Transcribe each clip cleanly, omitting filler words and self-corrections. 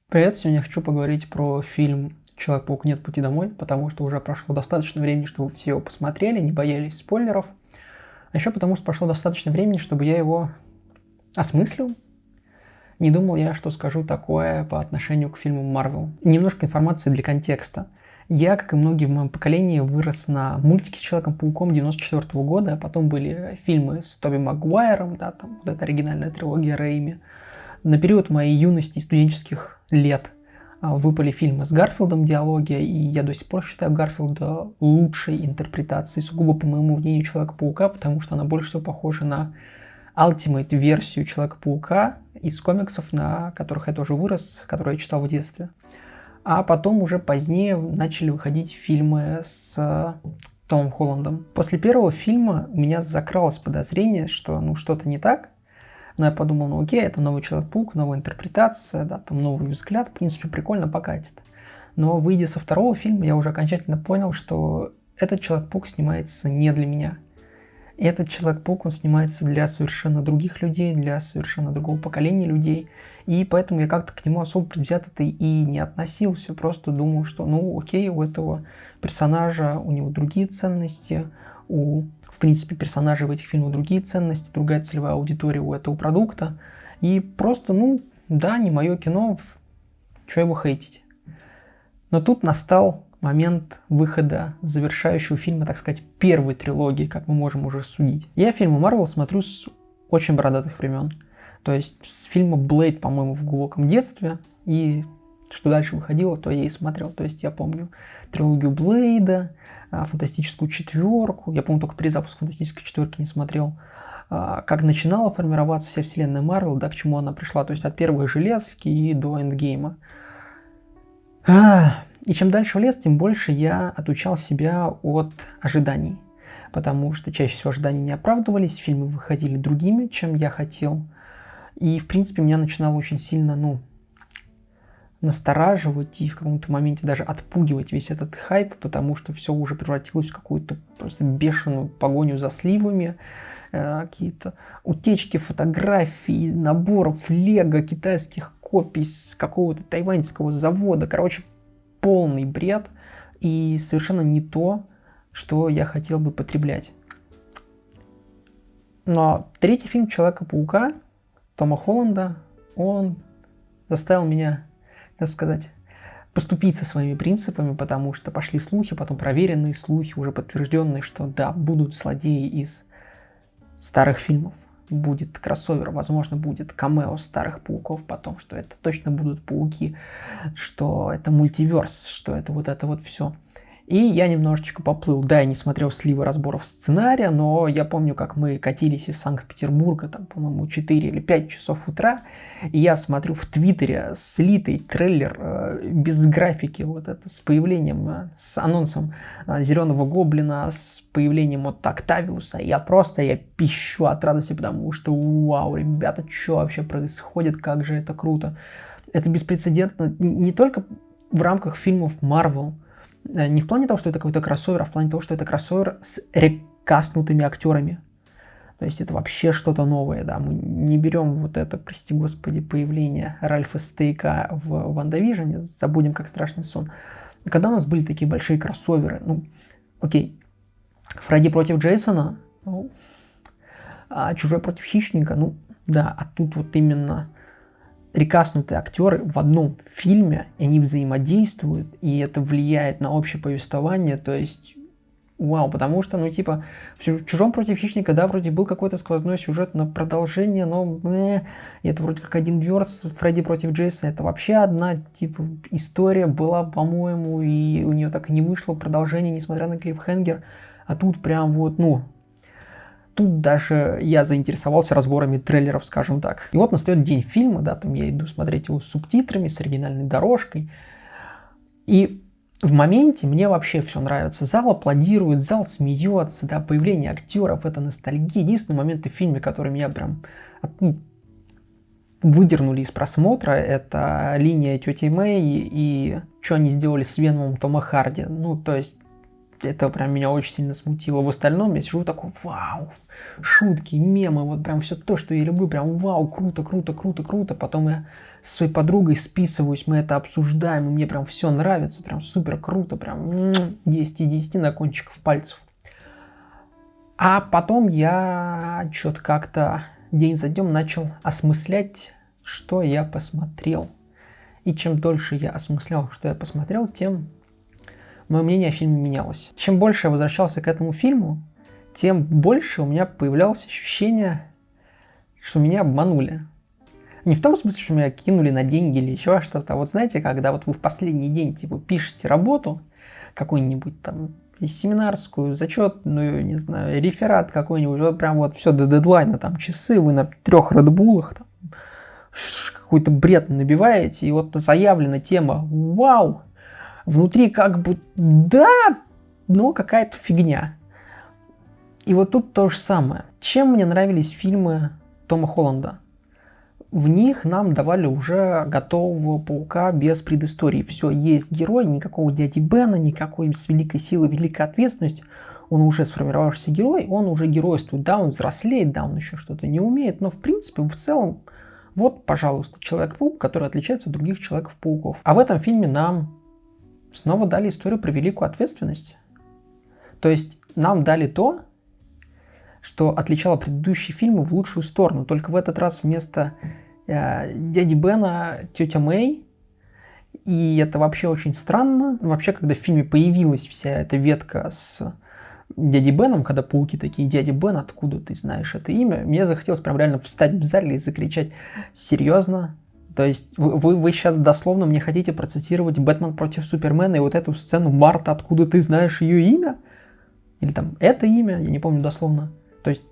Привет, сегодня я хочу поговорить про фильм «Человек-паук. Нет пути домой», потому что уже прошло достаточно времени, чтобы все его посмотрели, не боялись спойлеров. А еще потому что прошло достаточно времени, чтобы я его осмыслил. Не думал я, что скажу такое по отношению к фильму Marvel. Немножко информации для контекста. Я, как и многие в моем поколении, вырос на мультике с Человеком-пауком 94 года, а потом были фильмы с Тоби Магуайром, да, там вот эта оригинальная трилогия Рэйми. На период моей юности и студенческих лет выпали фильмы с Гарфилдом «Диалогия», и я до сих пор считаю Гарфилда лучшей интерпретацией, сугубо по моему мнению, Человека-паука, потому что она больше всего похожа на Ultimate-версию Человека-паука из комиксов, на которых я тоже вырос, которые я читал в детстве. А потом уже позднее начали выходить фильмы с Томом Холландом. После первого фильма у меня закралось подозрение, что что-то не так. Но я подумал, окей, это новый Человек-паук, новая интерпретация, да, там новый взгляд, в принципе, прикольно покатит. Но выйдя со второго фильма, я уже окончательно понял, что этот Человек-паук снимается не для меня. И этот Человек-паук, он снимается для совершенно других людей, для совершенно другого поколения людей. И поэтому я как-то к нему особо предвзято и не относился. Просто думал, что, окей, у этого персонажа, у него другие ценности, в принципе, персонажи в этих фильмах другие ценности, другая целевая аудитория у этого продукта. И просто, не мое кино, что его хейтить. Но тут настал момент выхода завершающего фильма, так сказать, первой трилогии, как мы можем уже судить. Я фильмы Marvel смотрю с очень бородатых времен. То есть с фильма Blade, по-моему, в глубоком детстве. И что дальше выходило, то я и смотрел. То есть я помню трилогию Блейда, Фантастическую четверку. Я помню, только перезапуск Фантастической четверки не смотрел. Как начинала формироваться вся вселенная Марвел, да, к чему она пришла. То есть от первой железки и до эндгейма. И чем дальше в лес, тем больше я отучал себя от ожиданий. Потому что чаще всего ожидания не оправдывались, фильмы выходили другими, чем я хотел. И, в принципе, меня начинало очень сильно, настораживать и в каком-то моменте даже отпугивать весь этот хайп, потому что все уже превратилось в какую-то просто бешеную погоню за сливами, какие-то утечки фотографий, наборов лего, китайских копий с какого-то тайваньского завода. Короче, полный бред и совершенно не то, что я хотел бы потреблять. Но третий фильм Человека-паука Тома Холланда, он заставил меня, так сказать, поступить со своими принципами, потому что пошли слухи, потом проверенные слухи, уже подтвержденные, что да, будут злодеи из старых фильмов. Будет кроссовер, возможно, будет камео старых пауков потом, что это точно будут пауки, что это мультиверс, что это вот все. И я немножечко поплыл. Да, я не смотрел сливы разборов сценария, но я помню, как мы катились из Санкт-Петербурга, там, по-моему, 4 или 5 часов утра, и я смотрю в Твиттере слитый трейлер без графики, вот это, с появлением, с анонсом Зеленого Гоблина, с появлением Октавиуса. Я пищу от радости, потому что, вау, ребята, что вообще происходит, как же это круто. Это беспрецедентно не только в рамках фильмов Marvel, не в плане того, что это какой-то кроссовер, а в плане того, что это кроссовер с рекастнутыми актерами. То есть это вообще что-то новое, да. Мы не берем вот это, прости господи, появление Ральфа Стейка в WandaVision, забудем как страшный сон. Когда у нас были такие большие кроссоверы, окей, Фредди против Джейсона, а Чужой против Хищника, да, а тут вот именно рекастнутые актеры в одном фильме, и они взаимодействуют, и это влияет на общее повествование, то есть, вау, потому что, в «Чужом против Хищника», да, вроде был какой-то сквозной сюжет на продолжение, но это вроде как один верс, Фредди против Джейсона, это вообще одна, история была, по-моему, и у нее так и не вышло продолжение, несмотря на клиффхенгер, а тут прям Тут даже я заинтересовался разборами трейлеров, скажем так. И вот настает день фильма, да, там я иду смотреть его с субтитрами, с оригинальной дорожкой. И в моменте мне вообще все нравится. Зал аплодирует, зал смеется, да, появление актеров, это ностальгия. Единственные моменты в фильме, которые меня прям выдернули из просмотра, это линия тети Мэй и что они сделали с Веномом Тома Харди. То есть это прям меня очень сильно смутило. В остальном я сижу такой, вау, шутки, мемы, вот прям все то, что я люблю, прям вау, круто, круто, круто, круто. Потом я со своей подругой списываюсь, мы это обсуждаем, и мне прям все нравится, прям супер круто, прям 10 из 10 на кончиках пальцев. А потом я что-то как-то день за днем начал осмыслять, что я посмотрел. И чем дольше я осмыслял, что я посмотрел, тем мое мнение о фильме менялось. Чем больше я возвращался к этому фильму, тем больше у меня появлялось ощущение, что меня обманули. Не в том смысле, что меня кинули на деньги или еще что-то. А вот знаете, когда вот вы в последний день типа пишете работу, какую-нибудь там семинарскую, зачетную, не знаю, реферат какой-нибудь, вот прям вот все до дедлайна, там часы, вы на 3 редбулах, там, какой-то бред набиваете, и вот заявлена тема «Вау!», внутри как бы «Да!», но какая-то фигня. И вот тут то же самое. Чем мне нравились фильмы Тома Холланда? В них нам давали уже готового паука без предыстории. Все, есть герой, никакого дяди Бена, никакой с великой силой, великой ответственностью. Он уже сформировавшийся герой, он уже геройствует. Да, он взрослеет, да, он еще что-то не умеет, но в принципе, в целом, вот, пожалуйста, Человек-паук, который отличается от других Человеков-пауков. А в этом фильме нам снова дали историю про великую ответственность. То есть нам дали то, что отличало предыдущие фильмы в лучшую сторону. Только в этот раз вместо дяди Бена тетя Мэй. И это вообще очень странно. Вообще, когда в фильме появилась вся эта ветка с дядей Беном, когда пауки такие: «Дядя Бен, откуда ты знаешь это имя?», мне захотелось прям реально встать в зале и закричать: «Серьезно? То есть вы сейчас дословно мне хотите процитировать «Бэтмен против Супермена» и вот эту сцену «Марта, откуда ты знаешь ее имя?» Или там «это имя», я не помню дословно. То есть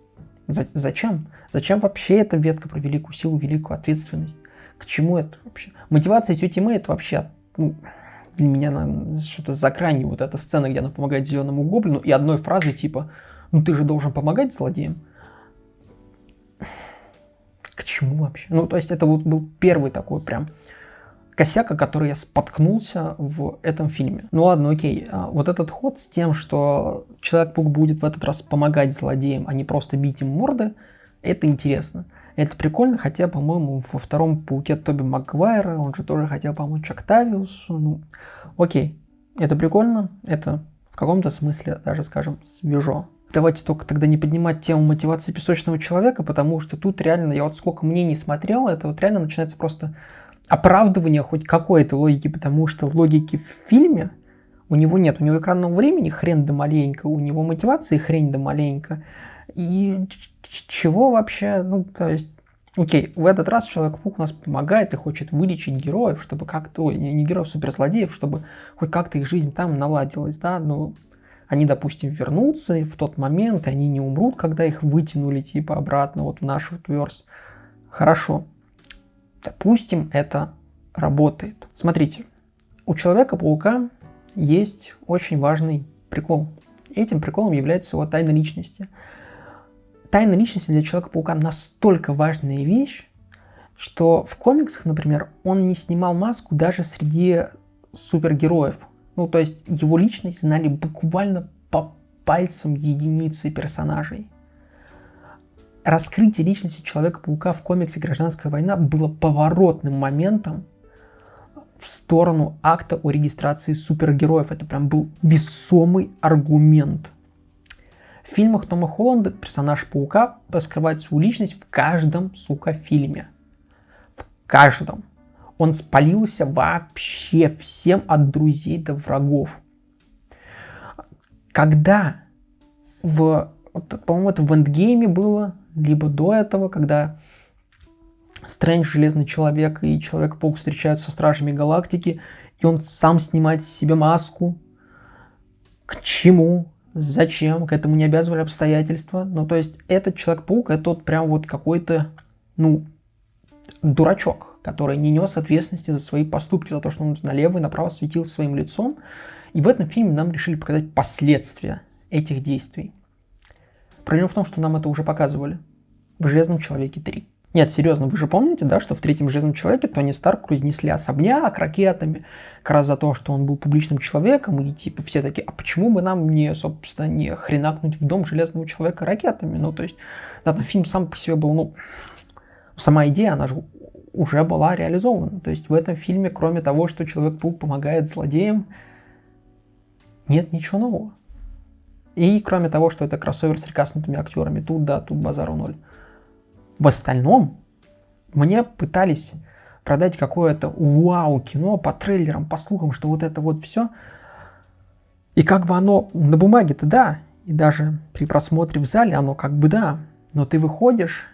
зачем? Зачем вообще эта ветка про великую силу, великую ответственность? К чему это вообще? Мотивация тети Мэй — это вообще для меня что-то за гранью. Вот эта сцена, где она помогает зеленому гоблину, и одной фразой типа «Ну ты же должен помогать злодеям». К чему вообще? Ну, то есть это вот был первый такой прям косяк, о который я споткнулся в этом фильме. Ну ладно, окей. Вот этот ход с тем, что Человек-паук будет в этот раз помогать злодеям, а не просто бить им морды, это интересно. Это прикольно, хотя, по-моему, во втором Пауке Тоби Магуайра он же тоже хотел помочь Октавиусу. Ну, окей, это прикольно, это в каком-то смысле даже, скажем, свежо. Давайте только тогда не поднимать тему мотивации Песочного Человека, потому что тут реально, я вот сколько мнений смотрел, это вот реально начинается просто оправдывание хоть какой-то логики, потому что логики в фильме у него нет. У него экранного времени хрен да маленько, у него мотивации хрень да маленько. И чего вообще, ну, то есть, окей, в этот раз Человек-паук у нас помогает и хочет вылечить героев, чтобы как-то, не героев, суперзлодеев, чтобы хоть как-то их жизнь там наладилась, да, ну, они, допустим, вернутся в тот момент, и они не умрут, когда их вытянули, типа, обратно вот в наш верс. Хорошо. Допустим, это работает. Смотрите, у Человека-паука есть очень важный прикол. Этим приколом является его тайна личности. Тайна личности для Человека-паука настолько важная вещь, что в комиксах, например, он не снимал маску даже среди супергероев. Ну, то есть его личность знали буквально по пальцам единицы персонажей. Раскрытие личности Человека-паука в комиксе «Гражданская война» было поворотным моментом в сторону акта о регистрации супергероев. Это прям был весомый аргумент. В фильмах Тома Холланда персонаж Паука раскрывает свою личность в каждом, сука, фильме. В каждом. Он спалился вообще всем от друзей до врагов. Когда по-моему, это в Эндгейме было, либо до этого, когда Стрэндж, Железный Человек и Человек-паук встречаются со Стражами Галактики, и он сам снимает с себя маску. К чему? Зачем? К этому не обязывали обстоятельства. Ну, то есть, этот Человек-паук, это вот прям вот какой-то, ну, дурачок, который не нес ответственности за свои поступки, за то, что он налево и направо светил своим лицом. И в этом фильме нам решили показать последствия этих действий. Проблема в том, что нам это уже показывали в «Железном Человеке 3». Нет, серьезно, вы же помните, да, что в «Третьем Железном Человеке» Тони Старку разнесли особняк ракетами, как раз за то, что он был публичным человеком, и типа все такие, а почему бы нам не, собственно, не хренакнуть в дом Железного Человека ракетами? Ну, то есть, да, фильм сам по себе был, ну, сама идея, она же уже была реализована. То есть в этом фильме, кроме того, что Человек-паук помогает злодеям, нет ничего нового. И кроме того, что это кроссовер с рекастнутыми актерами, тут да, тут базару ноль. В остальном мне пытались продать какое-то вау-кино по трейлерам, по слухам, что вот это вот все. И как бы оно на бумаге-то да, и даже при просмотре в зале оно как бы да, но ты выходишь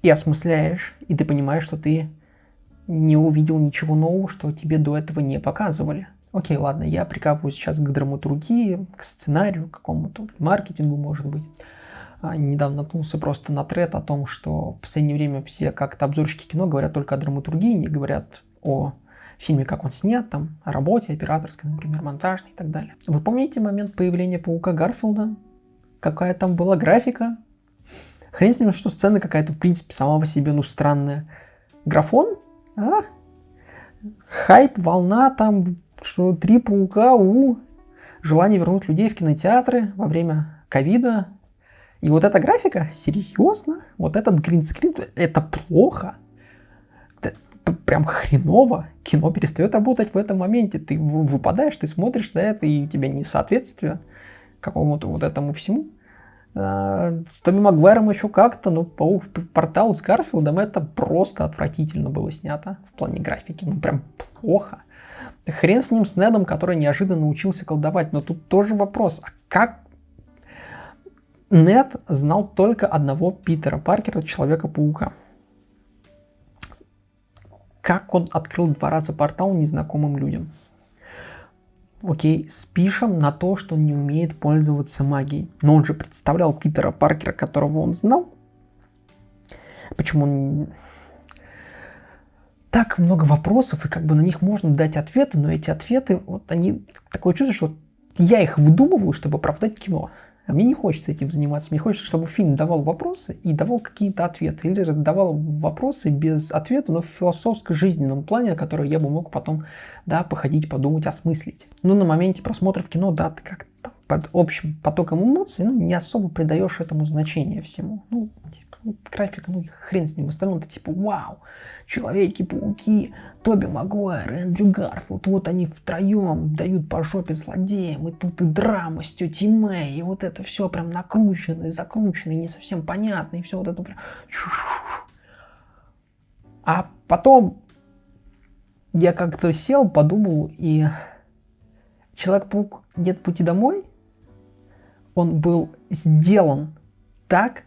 и осмысляешь, и ты понимаешь, что ты не увидел ничего нового, что тебе до этого не показывали. Окей, ладно, я прикапываюсь сейчас к драматургии, к сценарию, к какому-то маркетингу, может быть. Недавно наткнулся просто на тред о том, что в последнее время все как-то обзорщики кино говорят только о драматургии, не говорят о фильме, как он снят, там, о работе операторской, например, монтажной и так далее. Вы помните момент появления паука Гарфилда? Какая там была графика? Хрен с ним, что сцена какая-то, в принципе, сама по себе, ну, странная. Графон? Хайп, волна, там, что 3 паука, желание вернуть людей в кинотеатры во время ковида. И вот эта графика, серьезно? Вот этот гринскрин, это плохо? Это прям хреново. Кино перестает работать в этом моменте. Ты выпадаешь, ты смотришь на это, и у тебя несоответствие какому-то вот этому всему. С Тоби Магуайром еще как-то, но портал с Гарфилдом это просто отвратительно было снято в плане графики. Ну прям плохо. Хрен с ним, с Недом, который неожиданно научился колдовать. Но тут тоже вопрос, а как Нед знал только одного Питера Паркера, Человека-паука? Как он открыл 2 раза портал незнакомым людям? Окей, спишем на то, что он не умеет пользоваться магией. Но он же представлял Питера Паркера, которого он знал. Почему он... Так много вопросов, и как бы на них можно дать ответы, но эти ответы, вот они... Такое чувство, что я их выдумываю, чтобы оправдать кино. А мне не хочется этим заниматься. Мне хочется, чтобы фильм давал вопросы и давал какие-то ответы. Или же давал вопросы без ответа, но в философско-жизненном плане, который я бы мог потом, да, походить, подумать, осмыслить. Ну, на моменте просмотра в кино, да, ты как-то под общим потоком эмоций, ну, не особо придаешь этому значения всему. Ну, типа, графика, ну, хрен с ним. В остальном-то типа, вау, Человеки-пауки, Тоби Магуайр, Эндрю Гарфилд, вот они втроем дают по жопе злодеям, и тут и драма с тетей Мэй, и вот это все прям накручено, и закручено, и не совсем понятно, и все вот это прям... А потом я как-то сел, подумал, и Человек-паук «Нет пути домой», он был сделан так,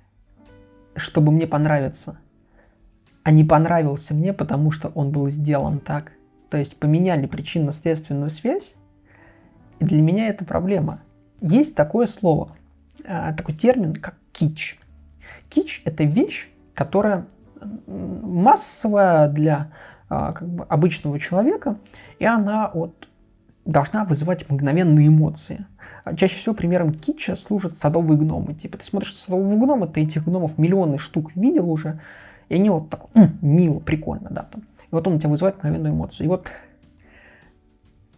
чтобы мне понравиться. А не понравился мне, потому что он был сделан так. То есть поменяли причинно-следственную связь, и для меня это проблема. Есть такое слово, такой термин, как кич. Кич – это вещь, которая массовая для как бы обычного человека, и она вот должна вызывать мгновенные эмоции. Чаще всего примером китча служат садовые гномы. Типа ты смотришь садового гнома, ты этих гномов миллионы штук видел уже, и они вот так мило, прикольно, да. Там. И вот он у тебя вызывает мгновенную эмоцию. И вот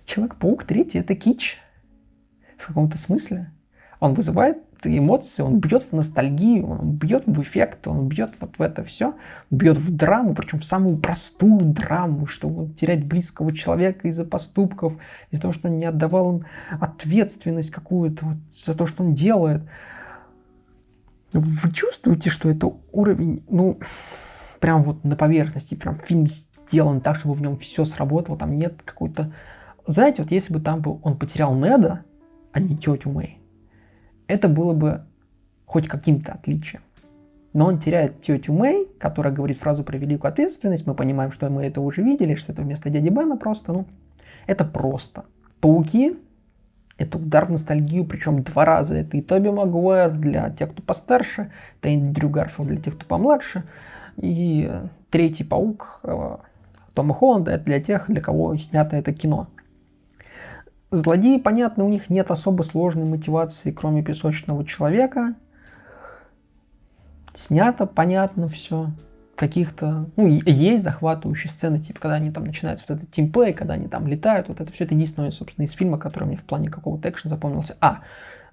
Человек-паук 3 это кич в каком-то смысле. Он вызывает эмоции, он бьет в ностальгию, он бьет в эффект, он бьет вот в это все, бьет в драму, причем в самую простую драму, что терять близкого человека из-за поступков, из-за того, что он не отдавал им ответственность какую-то вот за то, что он делает. Вы чувствуете, что это уровень, ну, прям вот на поверхности, прям фильм сделан так, чтобы в нем все сработало, там нет какой-то... Знаете, вот если бы там был, он потерял Неда, а не тетю Мэй, это было бы хоть каким-то отличием. Но он теряет тетю Мэй, которая говорит фразу про великую ответственность. Мы понимаем, что мы это уже видели, что это вместо дяди Бена просто, ну, это просто. Пауки — это удар в ностальгию, причем 2 раза. Это и Тоби Магуайр для тех, кто постарше, это Эндрю Гарфилд для тех, кто помладше, и 3-й паук Тома Холланда — это для тех, для кого снято это кино. Злодеи, понятно, у них нет особо сложной мотивации, кроме песочного человека. Снято, понятно, все. каких-то, есть захватывающие сцены, типа, когда они там начинают вот этот тимплей, когда они там летают, вот это все это единственное, собственно, из фильма, который мне в плане какого-то экшена запомнился.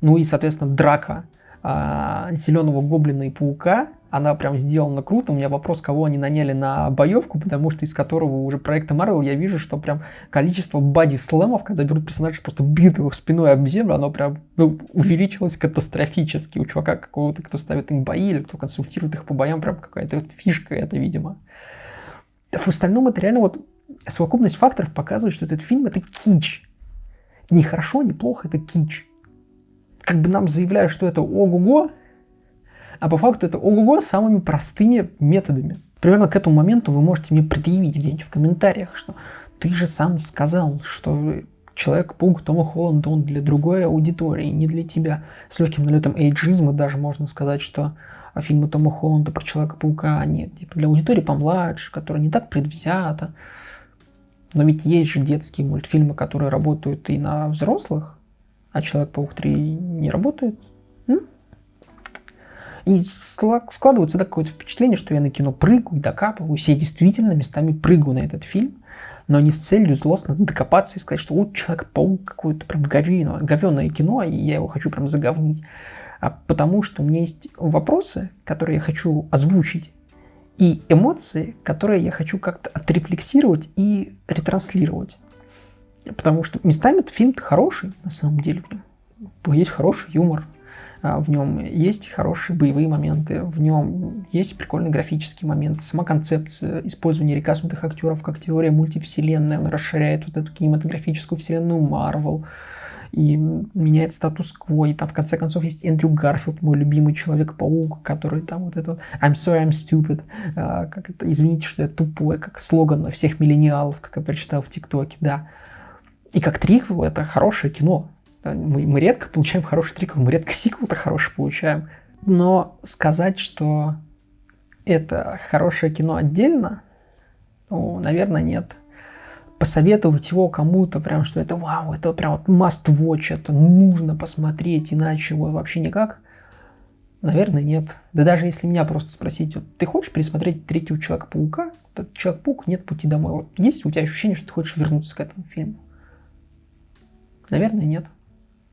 И, соответственно, драка зеленого гоблина и паука, она прям сделана круто. У меня вопрос, кого они наняли на боевку, потому что из которого уже проекта Marvel я вижу, что прям количество боди-слэмов, когда берут персонажа, просто бьют его спиной об землю, оно прям увеличилось катастрофически. У чувака какого-то, кто ставит им бои или кто консультирует их по боям, прям какая-то фишка это, видимо. В остальном это реально вот совокупность факторов показывает, что этот фильм — это кич. Не хорошо, не плохо, это кич. Как бы нам заявляют, что это ого-го, а по факту это ого-го самыми простыми методами. Примерно к этому моменту вы можете мне предъявить где-нибудь в комментариях, что ты же сам сказал, что Человек-паук Тома Холланда, он для другой аудитории, не для тебя. С легким налетом эйджизма даже можно сказать, что фильмы Тома Холланда про Человека-паука, они типа для аудитории помладше, которая не так предвзята. Но ведь есть же детские мультфильмы, которые работают и на взрослых, а Человек-паук 3 не работает. И складывается какое-то впечатление, что я на кино прыгаю, докапываюсь. Я действительно местами прыгаю на этот фильм, но не с целью злостно докопаться и сказать, что вот Человек-паук какое-то прям говёное кино, и я его хочу прям заговнить. А потому что у меня есть вопросы, которые я хочу озвучить, и эмоции, которые я хочу как-то отрефлексировать и ретранслировать. Потому что местами этот фильм хороший, на самом деле. В нем есть хороший юмор, в нем есть хорошие боевые моменты, в нем есть прикольные графические моменты, сама концепция использования рекастнутых актеров как теория мультивселенной, она расширяет вот эту кинематографическую вселенную Marvel и меняет статус-кво, и там в конце концов есть Эндрю Гарфилд, мой любимый Человек-паук, который там вот это I'm sorry, I'm stupid, как это, извините, что я тупой, как слоган всех миллениалов, как я прочитал в ТикТоке, да. И как триквел это хорошее кино. Мы редко получаем хороший триквел, мы редко сиквел-то хороший получаем. Но сказать, что это хорошее кино отдельно, наверное, нет. Посоветовать его кому-то, прям, что это вау, это прям вот must watch, это нужно посмотреть, иначе его вообще никак, наверное, нет. Да даже если меня просто спросить, вот, ты хочешь пересмотреть третьего Человека-паука? Этот Человек-паук, нет пути домой. Вот есть у тебя ощущение, что ты хочешь вернуться к этому фильму? Наверное, нет.